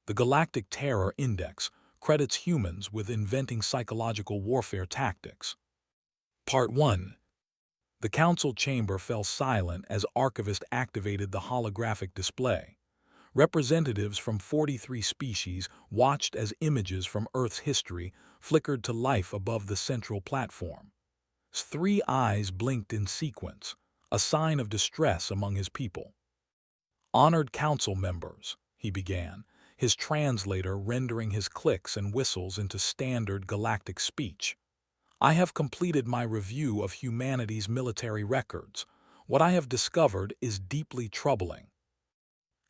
The Galactic Terror Index credits humans with inventing psychological warfare tactics. Part 1. The council chamber fell silent as Archivist activated the holographic display. Representatives from 43 species watched as images from Earth's history flickered to life above the central platform. 3 eyes blinked in sequence, a sign of distress among his people. "Honored council members," he began, his translator rendering his clicks and whistles into standard galactic speech. "I have completed my review of humanity's military records. What I have discovered is deeply troubling."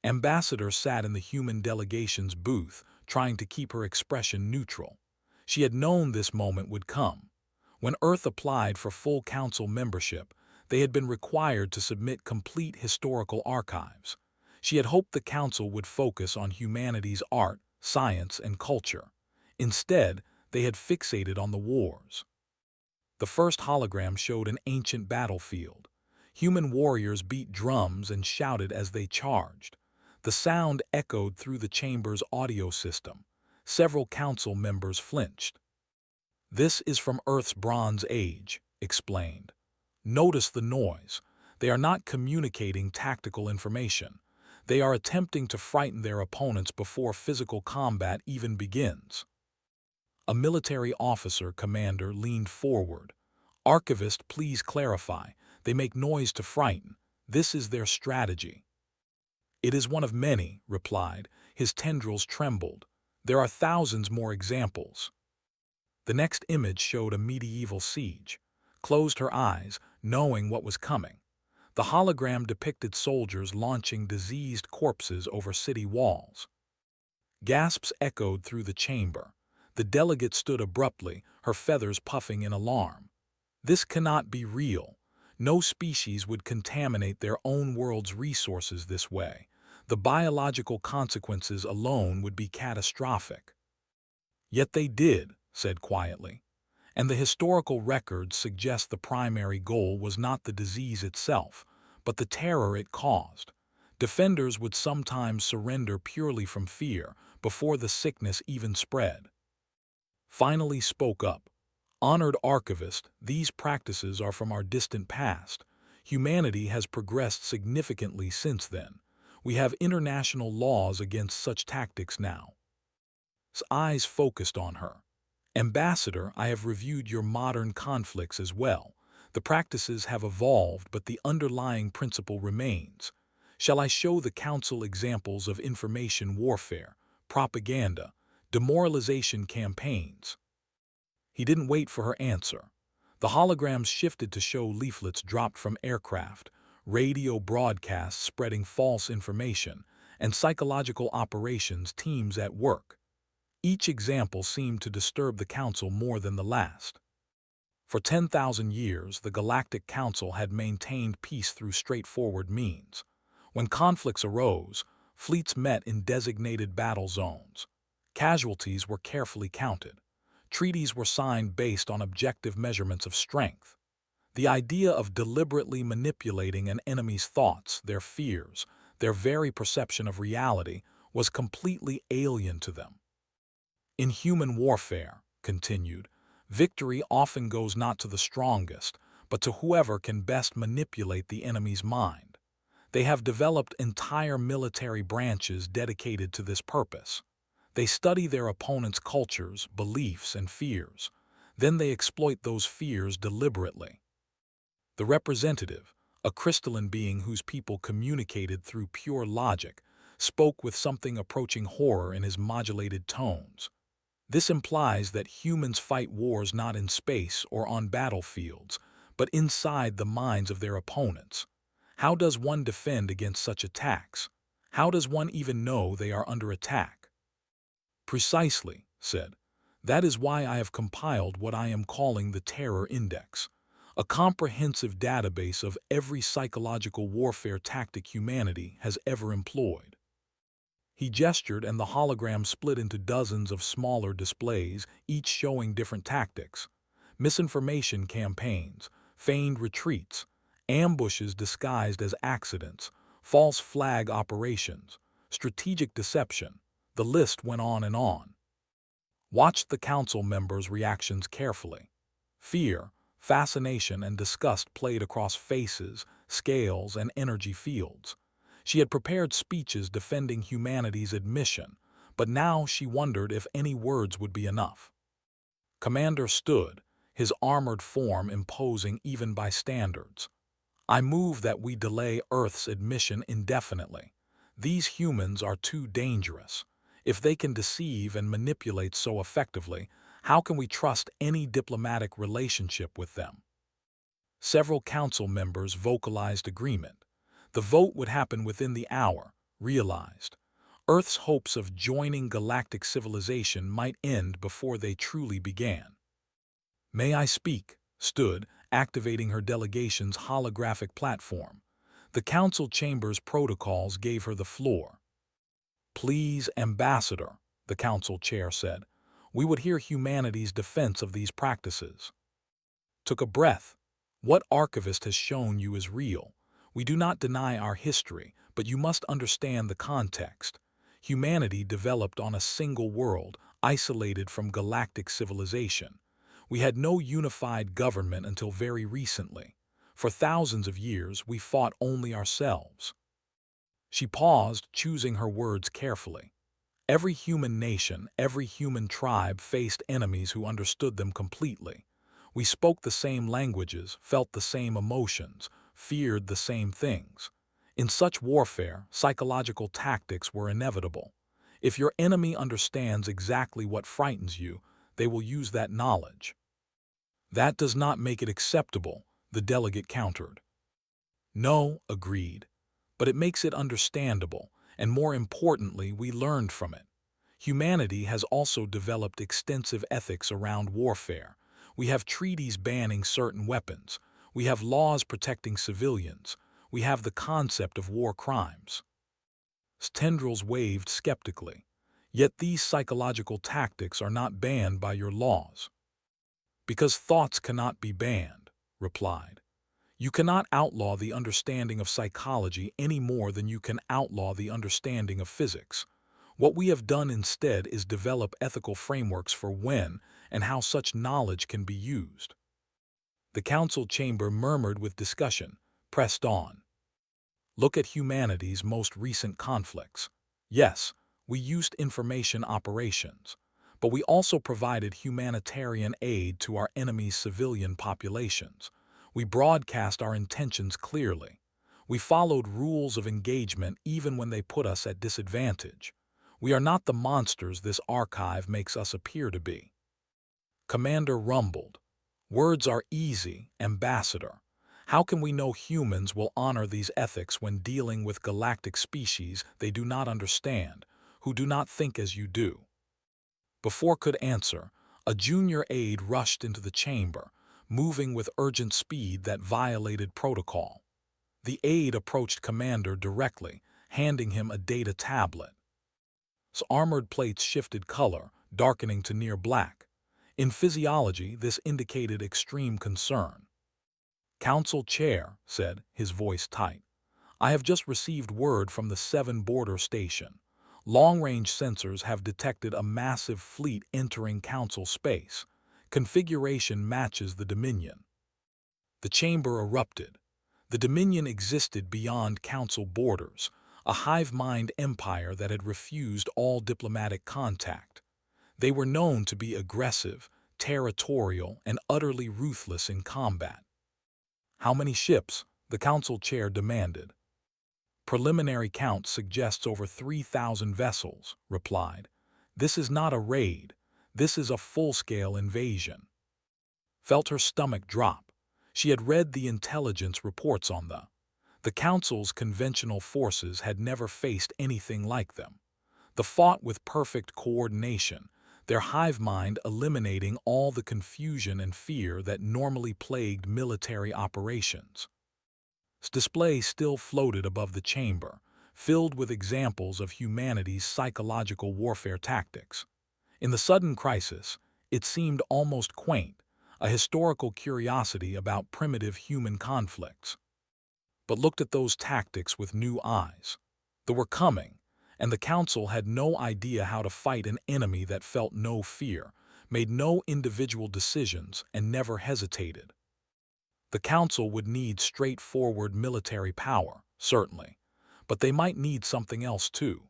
Ambassador sat in the human delegation's booth, trying to keep her expression neutral. She had known this moment would come. When Earth applied for full council membership, they had been required to submit complete historical archives. She had hoped the council would focus on humanity's art, science, and culture. Instead, they had fixated on the wars. The first hologram showed an ancient battlefield. Human warriors beat drums and shouted as they charged. The sound echoed through the chamber's audio system. Several council members flinched. "This is from Earth's Bronze Age," explained. "Notice the noise. They are not communicating tactical information. They are attempting to frighten their opponents before physical combat even begins." A military officer commander leaned forward. "Archivist, please clarify. They make noise to frighten. This is their strategy." "It is one of many," replied. His tendrils trembled. "There are thousands more examples." The next image showed a medieval siege. Closed her eyes, knowing what was coming. The hologram depicted soldiers launching diseased corpses over city walls. Gasps echoed through the chamber. The delegate stood abruptly, her feathers puffing in alarm. "This cannot be real. No species would contaminate their own world's resources this way. The biological consequences alone would be catastrophic." "Yet they did," said quietly. "And the historical records suggest the primary goal was not the disease itself, but the terror it caused. Defenders would sometimes surrender purely from fear before the sickness even spread." Finally spoke up. "Honored Archivist, these practices are from our distant past. Humanity has progressed significantly since then. We have international laws against such tactics now." His eyes focused on her. "Ambassador, I have reviewed your modern conflicts as well. The practices have evolved, but the underlying principle remains. Shall I show the Council examples of information warfare, propaganda, demoralization campaigns?" He didn't wait for her answer. The holograms shifted to show leaflets dropped from aircraft, radio broadcasts spreading false information, and psychological operations teams at work. Each example seemed to disturb the Council more than the last. For 10,000 years, the Galactic Council had maintained peace through straightforward means. When conflicts arose, fleets met in designated battle zones. Casualties were carefully counted. Treaties were signed based on objective measurements of strength. The idea of deliberately manipulating an enemy's thoughts, their fears, their very perception of reality, was completely alien to them. "In human warfare," continued, "victory often goes not to the strongest, but to whoever can best manipulate the enemy's mind. They have developed entire military branches dedicated to this purpose. They study their opponent's cultures, beliefs, and fears. Then they exploit those fears deliberately." The representative, a crystalline being whose people communicated through pure logic, spoke with something approaching horror in his modulated tones. "This implies that humans fight wars not in space or on battlefields, but inside the minds of their opponents. How does one defend against such attacks? How does one even know they are under attack?" "Precisely," said. "That is why I have compiled what I am calling the Terror Index, a comprehensive database of every psychological warfare tactic humanity has ever employed." He gestured, and the hologram split into dozens of smaller displays, each showing different tactics: misinformation campaigns, feigned retreats, ambushes disguised as accidents, false flag operations, strategic deception. The list went on and on. Watched the council members' reactions carefully. Fear, fascination, and disgust played across faces, scales, and energy fields. She had prepared speeches defending humanity's admission, but now she wondered if any words would be enough. Commander stood, his armored form imposing even by standards. I move that we delay Earth's admission indefinitely. These humans are too dangerous. If they can deceive and manipulate so effectively, how can we trust any diplomatic relationship with them? Several council members vocalized agreement. The vote would happen within the hour, realized. Earth's hopes of joining galactic civilization might end before they truly began. May I speak? Stood, activating her delegation's holographic platform. The council chamber's protocols gave her the floor. Please, Ambassador, the council chair said. We would hear humanity's defense of these practices. Took a breath. What archivist has shown you is real? We do not deny our history, but you must understand the context. Humanity developed on a single world, isolated from galactic civilization. We had no unified government until very recently. For thousands of years, we fought only ourselves. She paused, choosing her words carefully. Every human nation, every human tribe faced enemies who understood them completely. We spoke the same languages, felt the same emotions, feared the same things. In such warfare, psychological tactics were inevitable. If your enemy understands exactly what frightens you, they will use that knowledge. That does not make it acceptable, the delegate countered. No, agreed. But it makes it understandable, and more importantly, we learned from it. Humanity has also developed extensive ethics around warfare. We have treaties banning certain weapons. We have laws protecting civilians. We have the concept of war crimes. Tendrils waved skeptically. Yet these psychological tactics are not banned by your laws. Because thoughts cannot be banned, replied. You cannot outlaw the understanding of psychology any more than you can outlaw the understanding of physics. What we have done instead is develop ethical frameworks for when and how such knowledge can be used. The council chamber murmured with discussion, pressed on. Look at humanity's most recent conflicts. Yes, we used information operations, but we also provided humanitarian aid to our enemy's civilian populations. We broadcast our intentions clearly. We followed rules of engagement even when they put us at disadvantage. We are not the monsters this archive makes us appear to be. Commander rumbled. Words are easy, Ambassador. How can we know humans will honor these ethics when dealing with galactic species they do not understand, who do not think as you do? Before could answer, a junior aide rushed into the chamber, moving with urgent speed that violated protocol. The aide approached Commander directly, handing him a data tablet. His armored plates shifted color, darkening to near black. In physiology, this indicated extreme concern. Council Chair said, his voice tight. I have just received word from the 7 border station. Long-range sensors have detected a massive fleet entering Council space. Configuration matches the Dominion. The chamber erupted. The Dominion existed beyond Council borders, a hive-mind empire that had refused all diplomatic contact. They were known to be aggressive, territorial, and utterly ruthless in combat. How many ships? The council chair demanded. Preliminary count suggests over 3,000 vessels, replied. This is not a raid. This is a full-scale invasion. Felt her stomach drop. She had read the intelligence reports on the council's conventional forces had never faced anything like them. They fought with perfect coordination, their hive mind eliminating all the confusion and fear that normally plagued military operations. Its display still floated above the chamber, filled with examples of humanity's psychological warfare tactics. In the sudden crisis, it seemed almost quaint, a historical curiosity about primitive human conflicts. But looked at those tactics with new eyes. They were coming, and the Council had no idea how to fight an enemy that felt no fear, made no individual decisions, and never hesitated. The Council would need straightforward military power, certainly, but they might need something else too.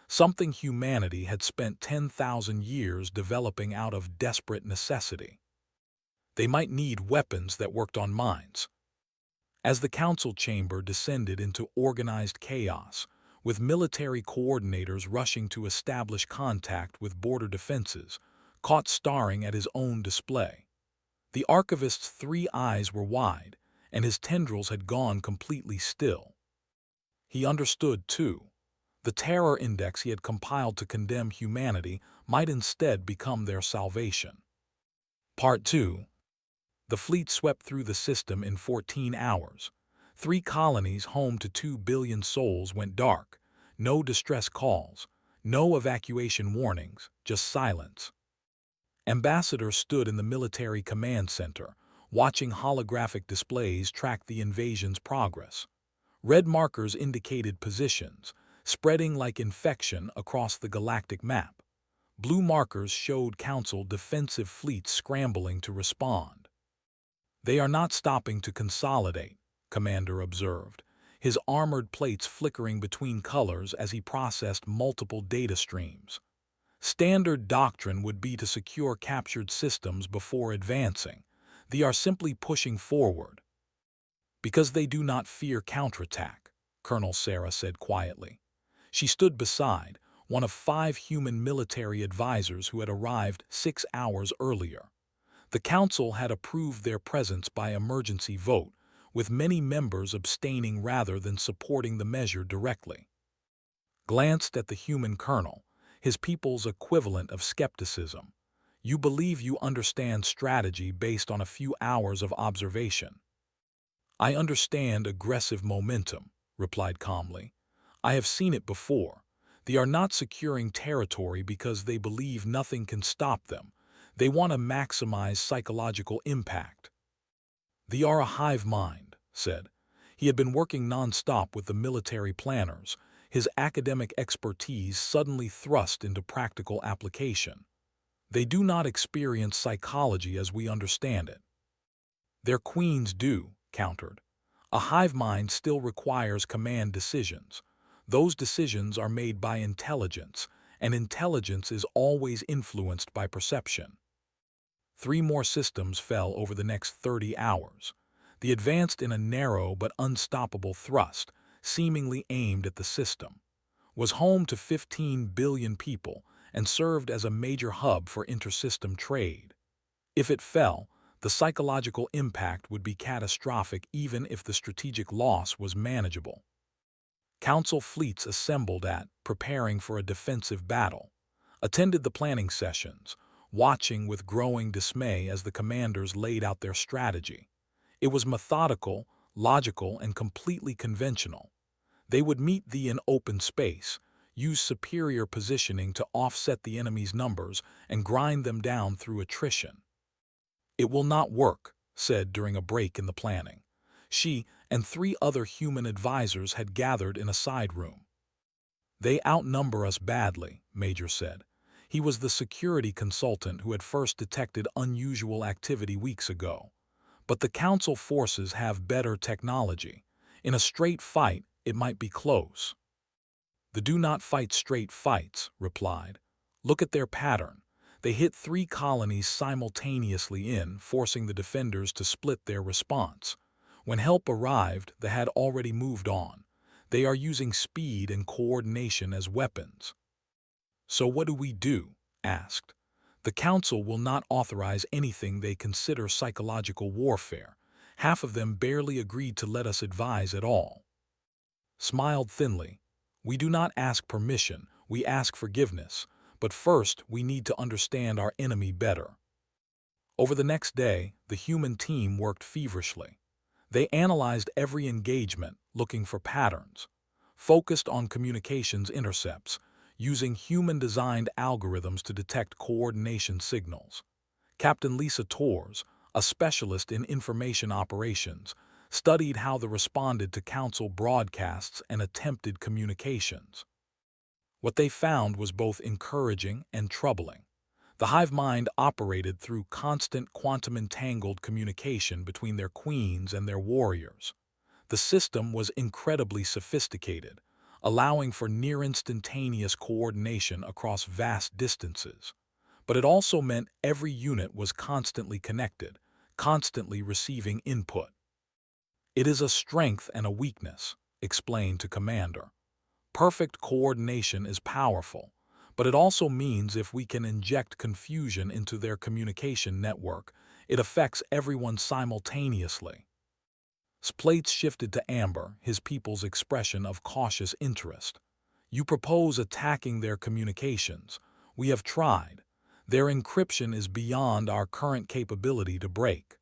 Something humanity had spent 10,000 years developing out of desperate necessity. They might need weapons that worked on minds. As the council chamber descended into organized chaos, with military coordinators rushing to establish contact with border defenses, caught staring at his own display, the archivist's three eyes were wide, and his tendrils had gone completely still. He understood, too. The terror index he had compiled to condemn humanity might instead become their salvation. Part 2. The fleet swept through the system in 14 hours. 3 colonies home to 2 billion souls went dark. No distress calls, no evacuation warnings, just silence. Ambassadors stood in the military command center, watching holographic displays track the invasion's progress. Red markers indicated positions, spreading like infection across the galactic map. Blue markers showed Council defensive fleets scrambling to respond. "They are not stopping to consolidate," Commander observed, his armored plates flickering between colors as he processed multiple data streams. "Standard doctrine would be to secure captured systems before advancing. They are simply pushing forward." "Because they do not fear counterattack," Colonel Sarah said quietly. She stood beside one of 5 human military advisors who had arrived 6 hours earlier. The council had approved their presence by emergency vote, with many members abstaining rather than supporting the measure directly. Glanced at the human colonel, his people's equivalent of skepticism. "You believe you understand strategy based on a few hours of observation." "I understand aggressive momentum," replied calmly. "I have seen it before. They are not securing territory because they believe nothing can stop them. They want to maximize psychological impact." "They are a hive mind," said. He had been working non-stop with the military planners, his academic expertise suddenly thrust into practical application. "They do not experience psychology as we understand it." "Their queens do," countered. "A hive mind still requires command decisions. Those decisions are made by intelligence, and intelligence is always influenced by perception." 3 more systems fell over the next 30 hours. They advanced in a narrow but unstoppable thrust, seemingly aimed at the system. Was home to 15 billion people and served as a major hub for intersystem trade. If it fell, the psychological impact would be catastrophic even if the strategic loss was manageable. Council fleets assembled preparing for a defensive battle, attended the planning sessions, watching with growing dismay as the commanders laid out their strategy. It was methodical, logical, and completely conventional. They would meet in open space, use superior positioning to offset the enemy's numbers, and grind them down through attrition. "It will not work," said during a break in the planning. She and 3 other human advisors had gathered in a side room. "They outnumber us badly," Major said. He was the security consultant who had first detected unusual activity weeks ago. "But the Council forces have better technology. In a straight fight, it might be close." "They do not fight straight fights," replied. "Look at their pattern. They hit 3 colonies simultaneously forcing the defenders to split their response. When help arrived, they had already moved on. They are using speed and coordination as weapons." "So what do we do?" asked. "The Council will not authorize anything they consider psychological warfare. Half of them barely agreed to let us advise at all." Smiled thinly. "We do not ask permission, we ask forgiveness. But first, we need to understand our enemy better." Over the next day, the human team worked feverishly. They analyzed every engagement, looking for patterns, focused on communications intercepts, using human-designed algorithms to detect coordination signals. Captain Lisa Torres, a specialist in information operations, studied how they responded to council broadcasts and attempted communications. What they found was both encouraging and troubling. The hive mind operated through constant quantum-entangled communication between their queens and their warriors. The system was incredibly sophisticated, allowing for near-instantaneous coordination across vast distances. But it also meant every unit was constantly connected, constantly receiving input. It is a strength and a weakness, explained to Commander. Perfect coordination is powerful, but it also means if we can inject confusion into their communication network, it affects everyone simultaneously. Splates shifted to Amber, his people's expression of cautious interest. You propose attacking their communications. We have tried. Their encryption is beyond our current capability to break.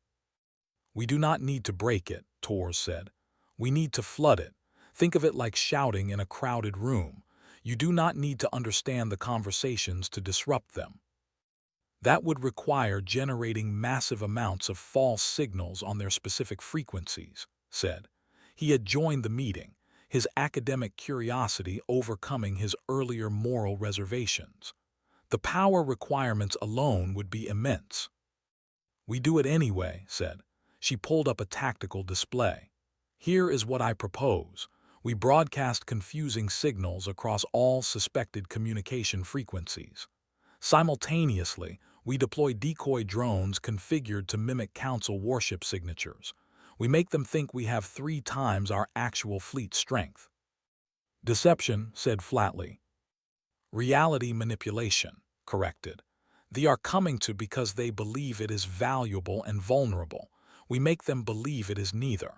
We do not need to break it, Tors said. We need to flood it. Think of it like shouting in a crowded room. You do not need to understand the conversations to disrupt them. That would require generating massive amounts of false signals on their specific frequencies, said. He had joined the meeting, his academic curiosity overcoming his earlier moral reservations. The power requirements alone would be immense. We do it anyway, said. She pulled up a tactical display. Here is what I propose. We broadcast confusing signals across all suspected communication frequencies. Simultaneously, we deploy decoy drones configured to mimic Council warship signatures. We make them think we have 3 times our actual fleet strength. Deception, said flatly. Reality manipulation, corrected. They are coming to because they believe it is valuable and vulnerable. We make them believe it is neither.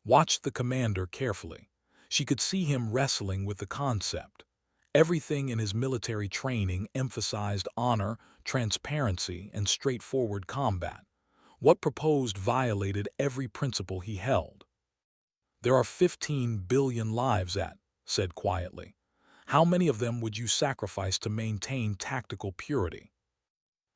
Watched the commander carefully. She could see him wrestling with the concept. Everything in his military training emphasized honor, transparency, and straightforward combat. What proposed violated every principle he held. There are 15 billion lives said quietly. How many of them would you sacrifice to maintain tactical purity?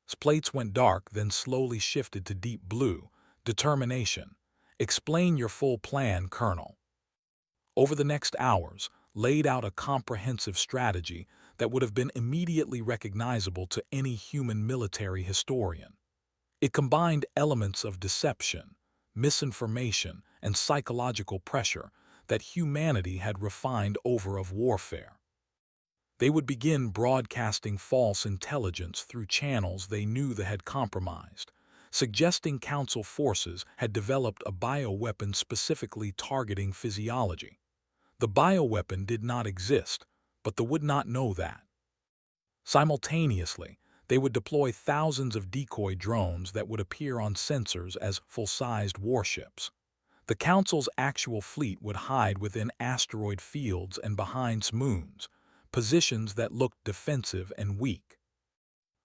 Splates went dark, then slowly shifted to deep blue. Determination. Explain your full plan, Colonel. Over the next hours, laid out a comprehensive strategy that would have been immediately recognizable to any human military historian. It combined elements of deception, misinformation, and psychological pressure that humanity had refined over of warfare. They would begin broadcasting false intelligence through channels they knew they had compromised, suggesting Council forces had developed a bioweapon specifically targeting physiology. The bioweapon did not exist, but they would not know that. Simultaneously, they would deploy thousands of decoy drones that would appear on sensors as full-sized warships. The Council's actual fleet would hide within asteroid fields and behind moons, positions that looked defensive and weak.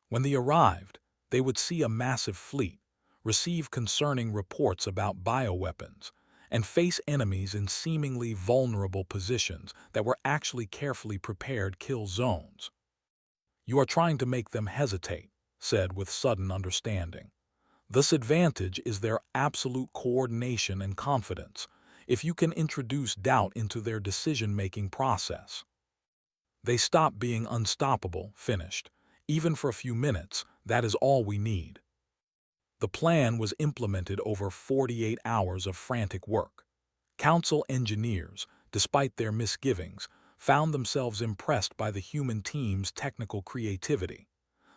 When they arrived, they would see a massive fleet, receive concerning reports about bioweapons, and face enemies in seemingly vulnerable positions that were actually carefully prepared kill zones. You are trying to make them hesitate, said with sudden understanding. This advantage is their absolute coordination and confidence, if you can introduce doubt into their decision-making process. They stop being unstoppable, finished. Even for a few minutes, that is all we need. The plan was implemented over 48 hours of frantic work. Council engineers, despite their misgivings, found themselves impressed by the human team's technical creativity.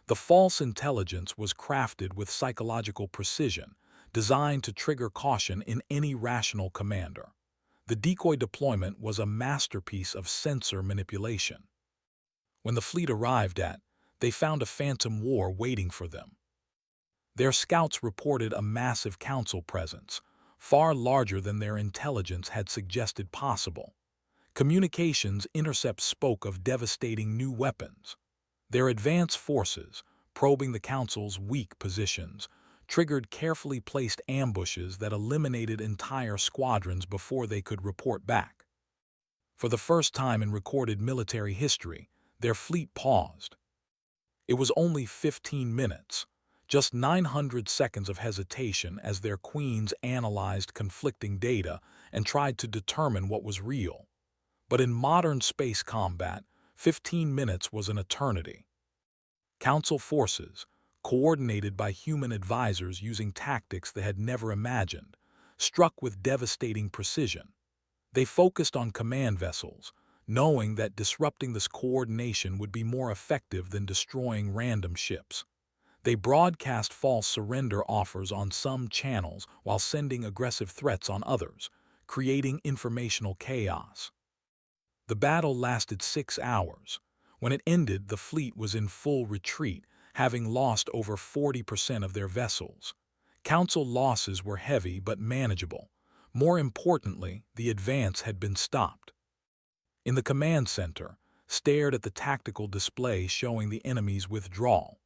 The false intelligence was crafted with psychological precision, designed to trigger caution in any rational commander. The decoy deployment was a masterpiece of sensor manipulation. When the fleet arrived they found a phantom war waiting for them. Their scouts reported a massive Council presence, far larger than their intelligence had suggested possible. Communications intercepts spoke of devastating new weapons. Their advance forces, probing the Council's weak positions, triggered carefully placed ambushes that eliminated entire squadrons before they could report back. For the first time in recorded military history, their fleet paused. It was only 15 minutes, just 900 seconds of hesitation as their queens analyzed conflicting data and tried to determine what was real. But in modern space combat, 15 minutes was an eternity. Council forces, coordinated by human advisors using tactics they had never imagined, struck with devastating precision. They focused on command vessels, knowing that disrupting this coordination would be more effective than destroying random ships. They broadcast false surrender offers on some channels while sending aggressive threats on others, creating informational chaos. The battle lasted 6 hours. When it ended, the fleet was in full retreat, having lost over 40% of their vessels. Council losses were heavy but manageable. More importantly, the advance had been stopped. In the command center, stared at the tactical display showing the enemy's withdrawal.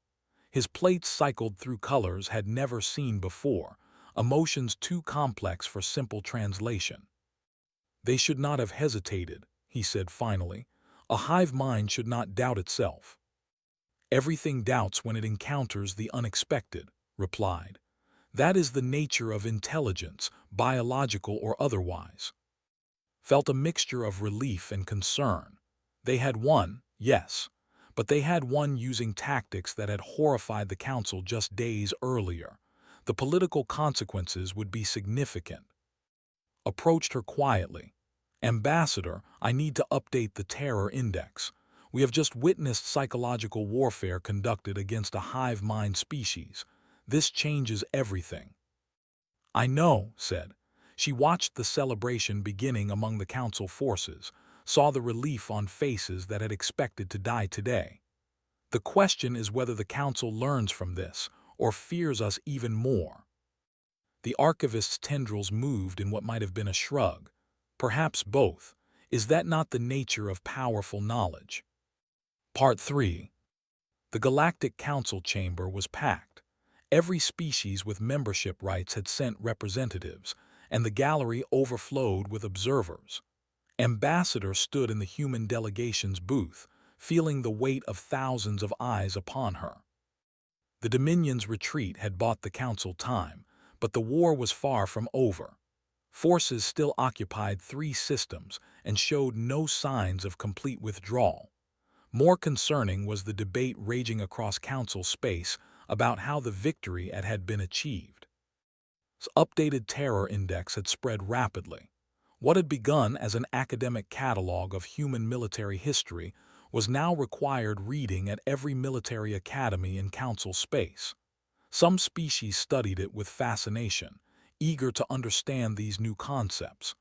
His plates cycled through colors had never seen before, emotions too complex for simple translation. They should not have hesitated, he said finally. A hive mind should not doubt itself. Everything doubts when it encounters the unexpected, replied. That is the nature of intelligence, biological or otherwise. Felt a mixture of relief and concern. They had won, yes, but they had won using tactics that had horrified the council just days earlier. The political consequences would be significant. Approached her quietly. Ambassador, I need to update the terror index. We have just witnessed psychological warfare conducted against a hive mind species. This changes everything. I know, said. She watched the celebration beginning among the council forces, saw the relief on faces that had expected to die today. The question is whether the council learns from this or fears us even more. The archivist's tendrils moved in what might have been a shrug. Perhaps both. Is that not the nature of powerful knowledge? Part 3. The Galactic Council chamber was packed. Every species with membership rights had sent representatives, and the gallery overflowed with observers. Ambassador stood in the human delegation's booth, feeling the weight of thousands of eyes upon her. The Dominion's retreat had bought the council time, but the war was far from over. Forces still occupied 3 systems and showed no signs of complete withdrawal. More concerning was the debate raging across council space about how the victory had been achieved. Its updated terror index had spread rapidly. What had begun as an academic catalog of human military history was now required reading at every military academy in council space. Some species studied it with fascination, eager to understand these new concepts.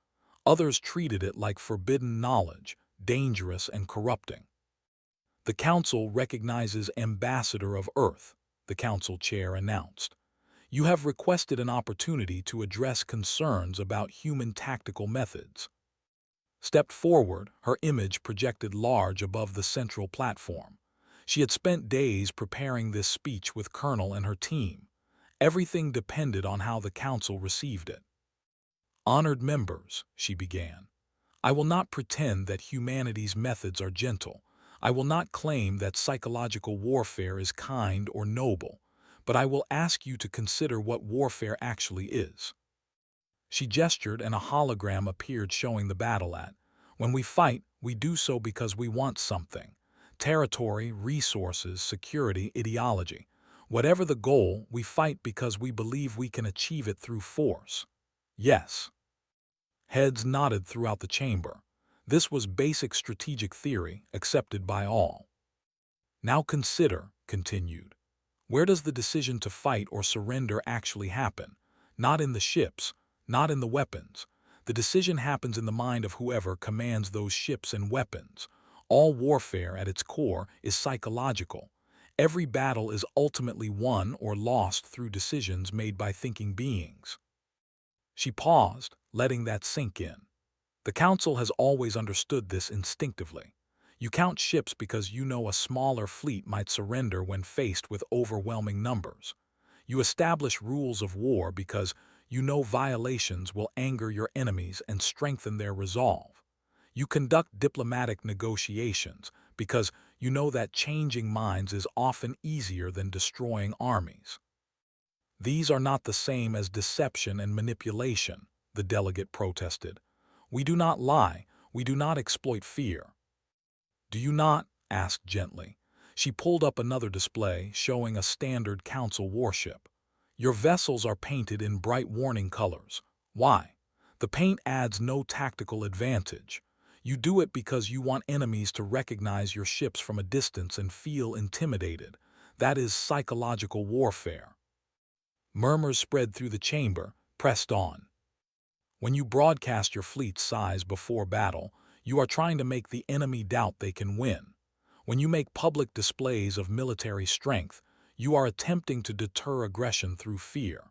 Others treated it like forbidden knowledge, dangerous and corrupting. The Council recognizes Ambassador of Earth, the Council Chair announced. You have requested an opportunity to address concerns about human tactical methods. Stepped forward, her image projected large above the central platform. She had spent days preparing this speech with Colonel and her team. Everything depended on how the Council received it. Honored members, she began, I will not pretend that humanity's methods are gentle. I will not claim that psychological warfare is kind or noble, but I will ask you to consider what warfare actually is. She gestured and a hologram appeared showing the battle at. When we fight, we do so because we want something. Territory, resources, security, ideology. Whatever the goal, we fight because we believe we can achieve it through force. Yes. Heads nodded throughout the chamber. This was basic strategic theory, accepted by all. Now consider, continued, where does the decision to fight or surrender actually happen? Not in the ships, not in the weapons. The decision happens in the mind of whoever commands those ships and weapons. All warfare at its core is psychological. Every battle is ultimately won or lost through decisions made by thinking beings. She paused, letting that sink in. The Council has always understood this instinctively. You count ships because you know a smaller fleet might surrender when faced with overwhelming numbers. You establish rules of war because you know violations will anger your enemies and strengthen their resolve. You conduct diplomatic negotiations because you know that changing minds is often easier than destroying armies. These are not the same as deception and manipulation, the delegate protested. We do not lie, we do not exploit fear. Do you not? Asked gently. She pulled up another display showing a standard Council warship. Your vessels are painted in bright warning colors. Why? The paint adds no tactical advantage. You do it because you want enemies to recognize your ships from a distance and feel intimidated. That is psychological warfare. Murmurs spread through the chamber, pressed on. When you broadcast your fleet's size before battle, you are trying to make the enemy doubt they can win. When you make public displays of military strength, you are attempting to deter aggression through fear.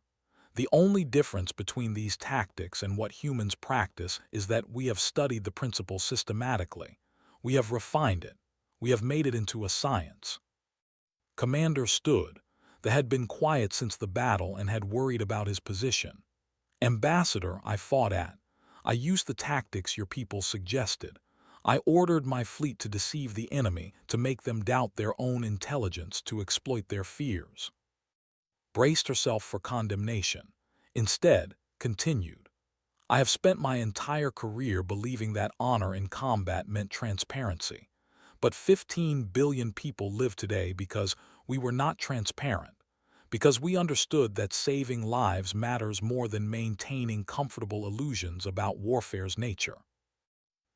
The only difference between these tactics and what humans practice is that we have studied the principle systematically. We have refined it. We have made it into a science. Commander stood. They had been quiet since the battle and had worried about his position. Ambassador, I fought at. I used the tactics your people suggested. I ordered my fleet to deceive the enemy, to make them doubt their own intelligence, to exploit their fears. Braced herself for condemnation. Instead, continued. I have spent my entire career believing that honor in combat meant transparency. But 15 billion people live today because we were not transparent, because we understood that saving lives matters more than maintaining comfortable illusions about warfare's nature.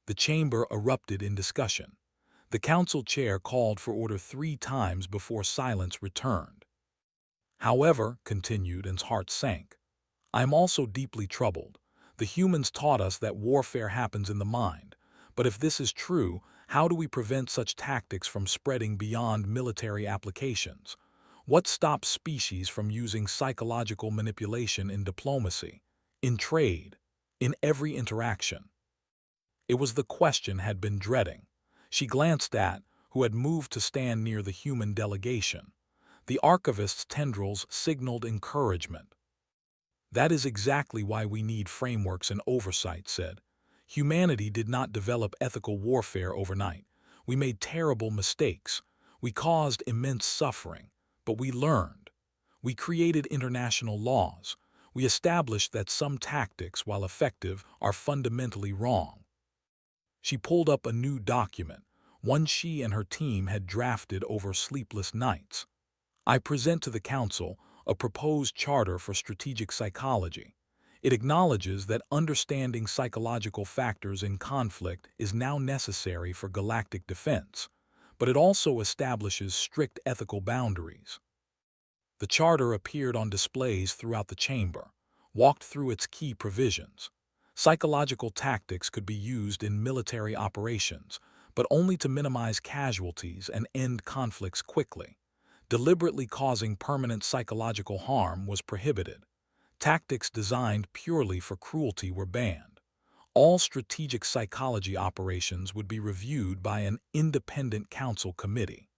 The chamber erupted in discussion. The council chair called for order 3 times before silence returned. However, continued, and's heart sank, I am also deeply troubled. The humans taught us that warfare happens in the mind. But if this is true, how do we prevent such tactics from spreading beyond military applications? What stops species from using psychological manipulation in diplomacy, in trade, in every interaction? It was the question had been dreading. She glanced at, who had moved to stand near the human delegation. The archivist's tendrils signaled encouragement. That is exactly why we need frameworks and oversight, said. Humanity did not develop ethical warfare overnight. We made terrible mistakes. We caused immense suffering. But we learned. We created international laws. We established that some tactics, while effective, are fundamentally wrong. She pulled up a new document, one she and her team had drafted over sleepless nights. I present to the Council a proposed charter for strategic psychology. It acknowledges that understanding psychological factors in conflict is now necessary for galactic defense, but it also establishes strict ethical boundaries. The charter appeared on displays throughout the chamber, walked through its key provisions. Psychological tactics could be used in military operations, but only to minimize casualties and end conflicts quickly. Deliberately causing permanent psychological harm was prohibited. Tactics designed purely for cruelty were banned. All strategic psychology operations would be reviewed by an independent council committee.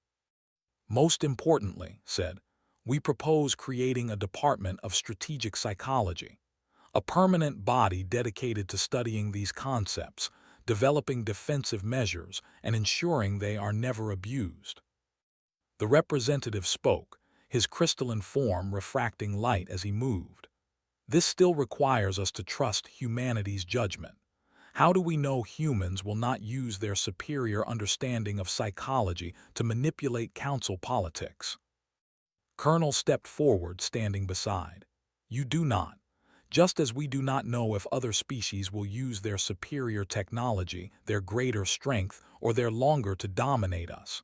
Most importantly, said, we propose creating a department of strategic psychology, a permanent body dedicated to studying these concepts, developing defensive measures, and ensuring they are never abused. The representative spoke, his crystalline form refracting light as he moved. This still requires us to trust humanity's judgment. How do we know humans will not use their superior understanding of psychology to manipulate council politics? Colonel stepped forward, standing beside. You do not. Just as we do not know if other species will use their superior technology, their greater strength, or their longer to dominate us.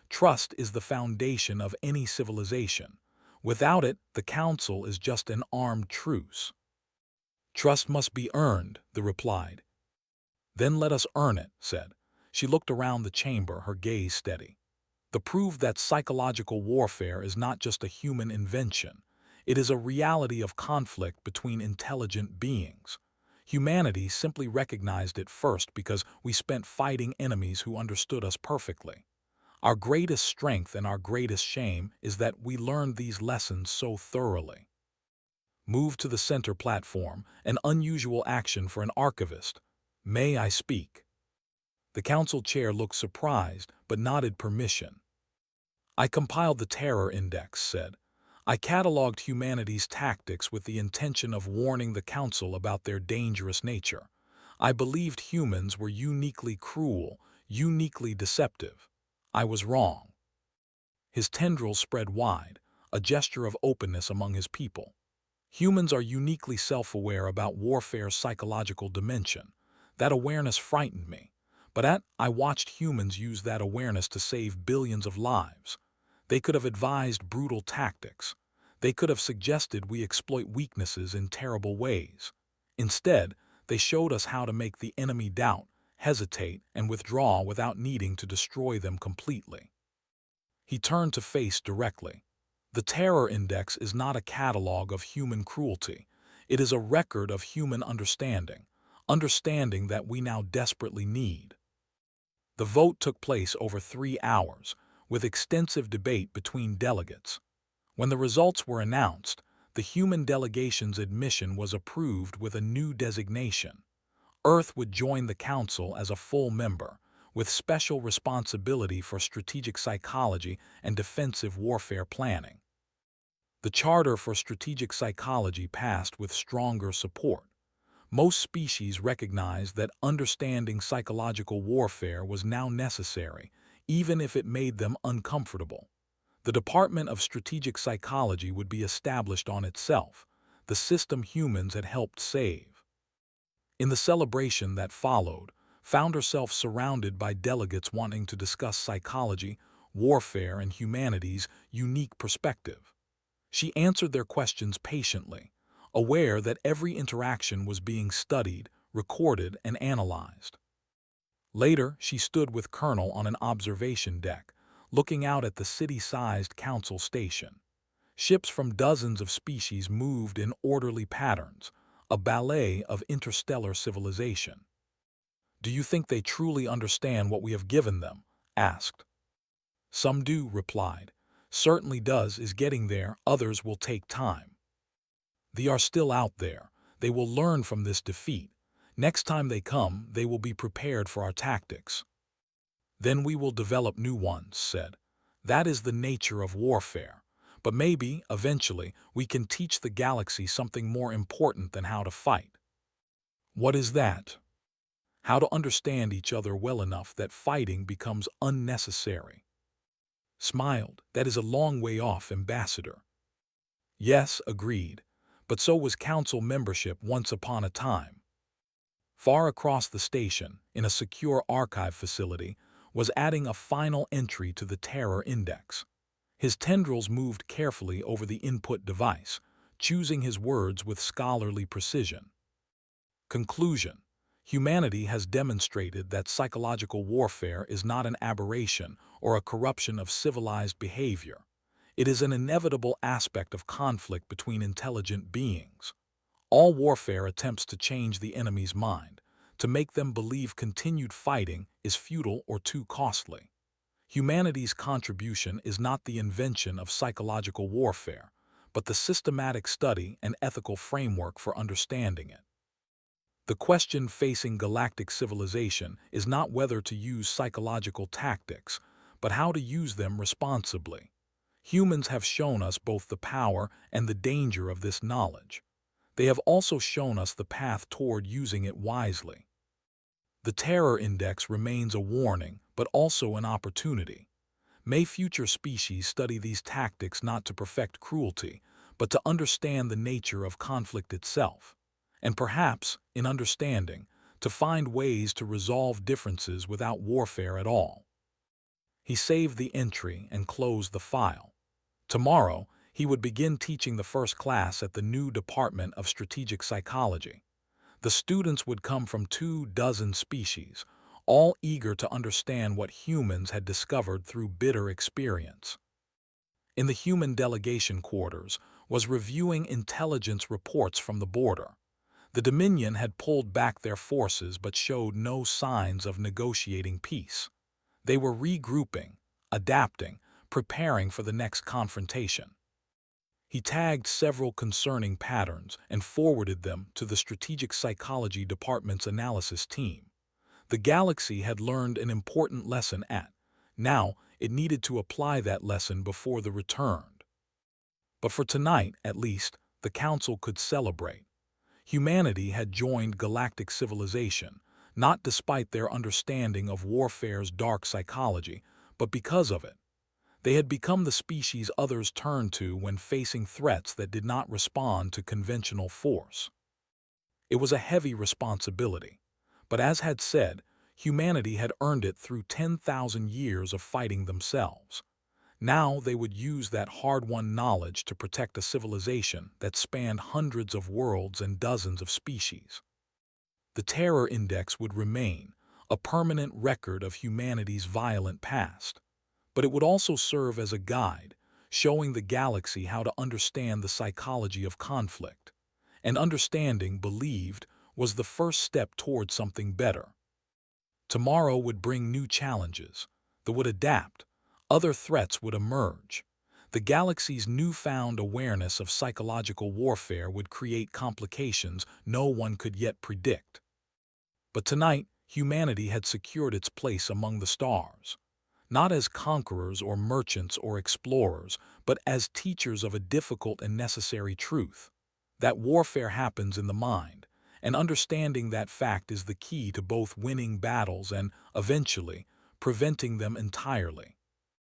Trust is the foundation of any civilization. Without it, the council is just an armed truce. Trust must be earned, they replied. Then let us earn it, said. She looked around the chamber, her gaze steady. The proof that psychological warfare is not just a human invention. It is a reality of conflict between intelligent beings. Humanity simply recognized it first because we spent fighting enemies who understood us perfectly. Our greatest strength and our greatest shame is that we learned these lessons so thoroughly. Move to the center platform, an unusual action for an archivist. May I speak? The council chair looked surprised, but nodded permission. I compiled the terror index, said. I catalogued humanity's tactics with the intention of warning the council about their dangerous nature. I believed humans were uniquely cruel, Uniquely deceptive. I was wrong. His tendrils spread wide, a gesture of openness among his people. Humans are uniquely self-aware about warfare's psychological dimension. That awareness frightened me. But I watched humans use that awareness to save billions of lives. They could have advised brutal tactics. They could have suggested we exploit weaknesses in terrible ways. Instead, they showed us how to make the enemy doubt, hesitate, and withdraw without needing to destroy them completely. He turned to face directly. The Terror Index is not a catalog of human cruelty. It is a record of human understanding that we now desperately need. The vote took place over 3 hours, with extensive debate between delegates. When the results were announced, the human delegation's admission was approved with a new designation. Earth would join the Council as a full member, with special responsibility for strategic psychology and defensive warfare planning. The Charter for Strategic Psychology passed with stronger support. Most species recognized that understanding psychological warfare was now necessary, even if it made them uncomfortable. The Department of Strategic Psychology would be established on itself, the system humans had helped save. In the celebration that followed, found herself surrounded by delegates wanting to discuss psychology, warfare, and humanity's unique perspective. She answered their questions patiently, aware that every interaction was being studied, recorded, and analyzed. Later, she stood with Colonel on an observation deck, looking out at the city-sized council station. Ships from dozens of species moved in orderly patterns, a ballet of interstellar civilization. "Do you think they truly understand what we have given them?" asked. "Some do," replied. "Certainly does is getting there, others will take time. They are still out there. They will learn from this defeat. Next time they come, they will be prepared for our tactics. Then we will develop new ones," said. "That is the nature of warfare. But maybe, eventually, we can teach the galaxy something more important than how to fight." "What is that?" "How to understand each other well enough that fighting becomes unnecessary." Smiled. "That is a long way off, Ambassador." "Yes," agreed. "But so was council membership once upon a time." Far across the station, in a secure archive facility, was adding a final entry to the Terror Index. His tendrils moved carefully over the input device, choosing his words with scholarly precision. Conclusion: humanity has demonstrated that psychological warfare is not an aberration or a corruption of civilized behavior. It is an inevitable aspect of conflict between intelligent beings. All warfare attempts to change the enemy's mind, to make them believe continued fighting is futile or too costly. Humanity's contribution is not the invention of psychological warfare, but the systematic study and ethical framework for understanding it. The question facing galactic civilization is not whether to use psychological tactics, but how to use them responsibly. Humans have shown us both the power and the danger of this knowledge. They have also shown us the path toward using it wisely. The Terror Index remains a warning, but also an opportunity. May future species study these tactics not to perfect cruelty, but to understand the nature of conflict itself. And perhaps, in understanding, to find ways to resolve differences without warfare at all. He saved the entry and closed the file. Tomorrow, he would begin teaching the first class at the new Department of Strategic Psychology. The students would come from 24 species, all eager to understand what humans had discovered through bitter experience. In the human delegation quarters was reviewing intelligence reports from the border. The Dominion had pulled back their forces but showed no signs of negotiating peace. They were regrouping, adapting, preparing for the next confrontation. He tagged several concerning patterns and forwarded them to the Strategic Psychology Department's analysis team. The galaxy had learned an important lesson now it needed to apply that lesson before the returned. But for tonight, at least, the Council could celebrate. Humanity had joined galactic civilization, not despite their understanding of warfare's dark psychology, but because of it. They had become the species others turned to when facing threats that did not respond to conventional force. It was a heavy responsibility, but as had said, humanity had earned it through 10,000 years of fighting themselves. Now they would use that hard-won knowledge to protect a civilization that spanned hundreds of worlds and dozens of species. The Terror Index would remain, a permanent record of humanity's violent past, but it would also serve as a guide, showing the galaxy how to understand the psychology of conflict. And understanding, believed, was the first step toward something better. Tomorrow would bring new challenges. They would adapt. Other threats would emerge. The galaxy's newfound awareness of psychological warfare would create complications no one could yet predict. But tonight, humanity had secured its place among the stars, not as conquerors or merchants or explorers, but as teachers of a difficult and necessary truth, that warfare happens in the mind, and understanding that fact is the key to both winning battles and, eventually, preventing them entirely.